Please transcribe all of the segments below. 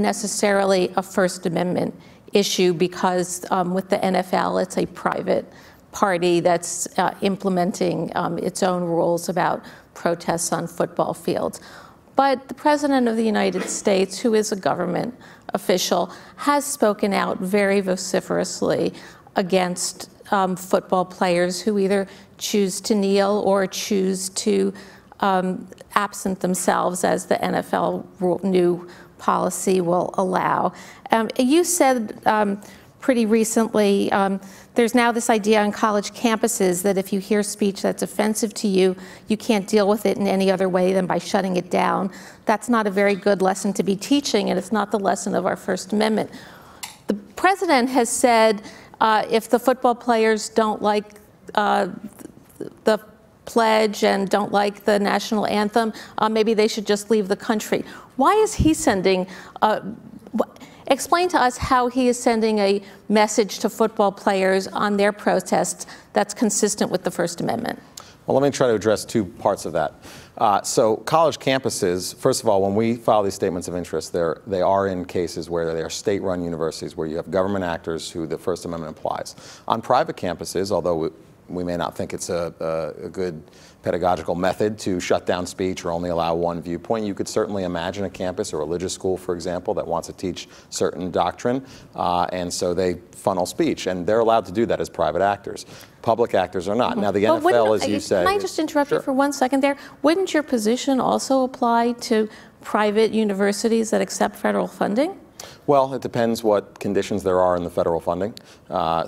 necessarily a First Amendment issue because with the NFL, it's a private party that's implementing its own rules about protests on football fields. But the President of the United States, who is a government official, has spoken out very vociferously against football players who either choose to kneel or choose to absent themselves, as the NFL new policy will allow. You said pretty recently, there's now this idea on college campuses that if you hear speech that's offensive to you, you can't deal with it in any other way than by shutting it down. That's not a very good lesson to be teaching, and it's not the lesson of our First Amendment. The president has said if the football players don't like the pledge and don't like the national anthem, maybe they should just leave the country. Why is he sending, explain to us how he is sending a message to football players on their protests that's consistent with the First Amendment? Well, let me try to address two parts of that. So college campuses, first of all, when we file these statements of interest, they are in cases where they are state-run universities where you have government actors who the First Amendment applies. On private campuses, although we may not think it's a good pedagogical method to shut down speech or only allow one viewpoint, you could certainly imagine a campus, a religious school, for example, that wants to teach certain doctrine, and so they funnel speech, and they're allowed to do that as private actors. Public actors are not. Now, the NFL, as you say... Can I just interrupt you for 1 second there? Wouldn't your position also apply to private universities that accept federal funding? Well, it depends what conditions there are in the federal funding.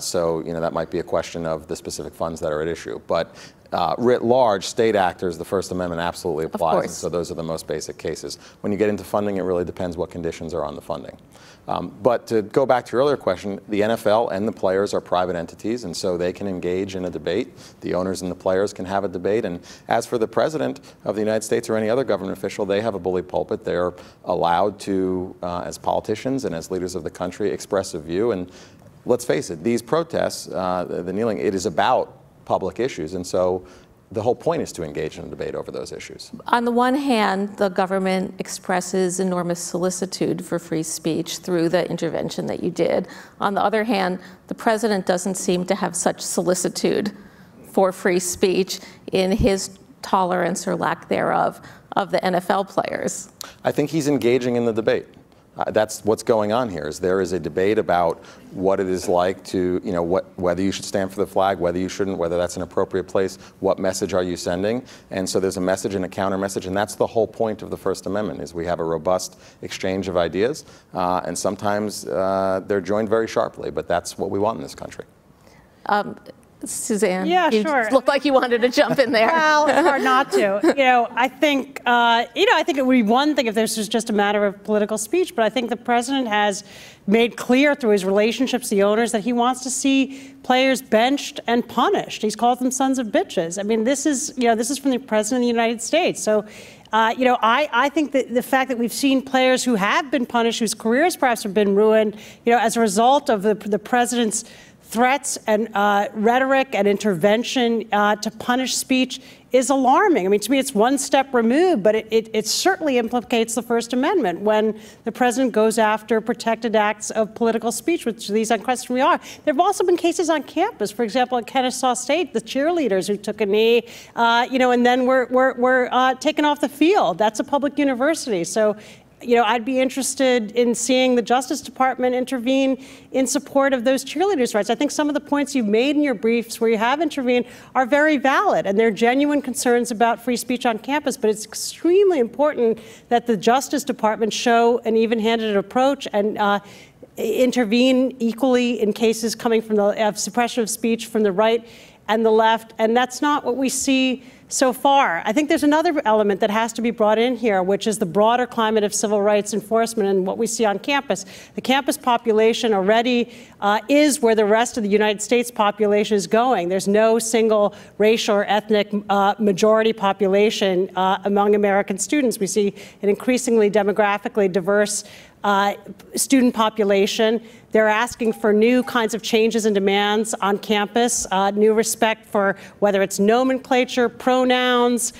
So, that might be a question of the specific funds that are at issue. But writ large, state actors, the First Amendment absolutely applies. And so those are the most basic cases. When you get into funding, it really depends what conditions are on the funding. But to go back to your earlier question, the NFL and the players are private entities, and so they can engage in a debate. The owners and the players can have a debate. And as for the President of the United States or any other government official, they have a bully pulpit. They're allowed to, as politicians and as leaders of the country, express a view. And let's face it, these protests, the kneeling, it is about public issues. And so the whole point is to engage in a debate over those issues. On the one hand, the government expresses enormous solicitude for free speech through the intervention that you did. On the other hand, the president doesn't seem to have such solicitude for free speech in his tolerance or lack thereof of the NFL players. I think he's engaging in the debate. That's what's going on here. There is a debate about what it is like to, whether you should stand for the flag, whether you shouldn't, whether that's an appropriate place, what message are you sending? And so there's a message and a counter message, and that's the whole point of the First Amendment, is we have a robust exchange of ideas, and sometimes they're joined very sharply, but that's what we want in this country. Suzanne, yeah, you sure. looked like you wanted to jump in there. Well, it's hard not to. I think, I think it would be one thing if this was just a matter of political speech, but I think the president has made clear through his relationships to the owners that he wants to see players benched and punished. He's called them sons of bitches. I mean, this is from the president of the United States. So, I think that the fact that we've seen players who have been punished, whose careers perhaps have been ruined, as a result of the president's threats and rhetoric and intervention to punish speech is alarming. I mean, to me, it's one step removed, but it certainly implicates the First Amendment when the president goes after protected acts of political speech, which these unquestionably are. There have also been cases on campus, for example, at Kennesaw State, the cheerleaders who took a knee, and then were taken off the field. That's a public university. So, I'd be interested in seeing the Justice Department intervene in support of those cheerleaders' rights. I think some of the points you've made in your briefs where you have intervened are very valid, and they're genuine concerns about free speech on campus, but it's extremely important that the Justice Department show an even-handed approach and intervene equally in cases coming from the suppression of speech from the right and the left, and that's not what we see so far. I think there's another element that has to be brought in here, which is the broader climate of civil rights enforcement and what we see on campus. The campus population already is where the rest of the United States population is going. There's no single racial or ethnic majority population among American students. We see an increasingly demographically diverse student population. They're asking for new kinds of changes and demands on campus, new respect for whether it's nomenclature, pronouns,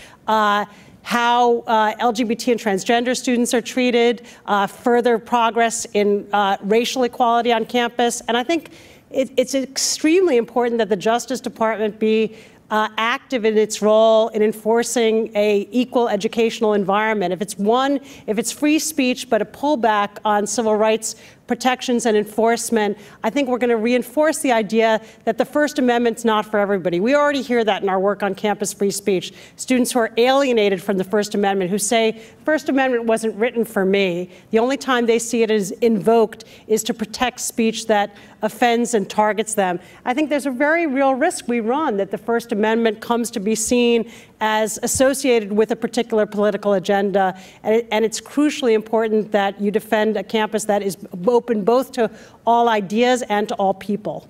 how LGBT and transgender students are treated, further progress in racial equality on campus. And I think it's extremely important that the Justice Department be active in its role in enforcing a equal educational environment. If it's free speech but a pullback on civil rights protections and enforcement, I think we're going to reinforce the idea that the First Amendment's not for everybody. We already hear that in our work on campus free speech. Students who are alienated from the First Amendment, who say, First Amendment wasn't written for me. The only time they see it as invoked is to protect speech that offends and targets them. I think there's a very real risk we run that the First Amendment comes to be seen as associated with a particular political agenda. And it's crucially important that you defend a campus that is open both to all ideas and to all people.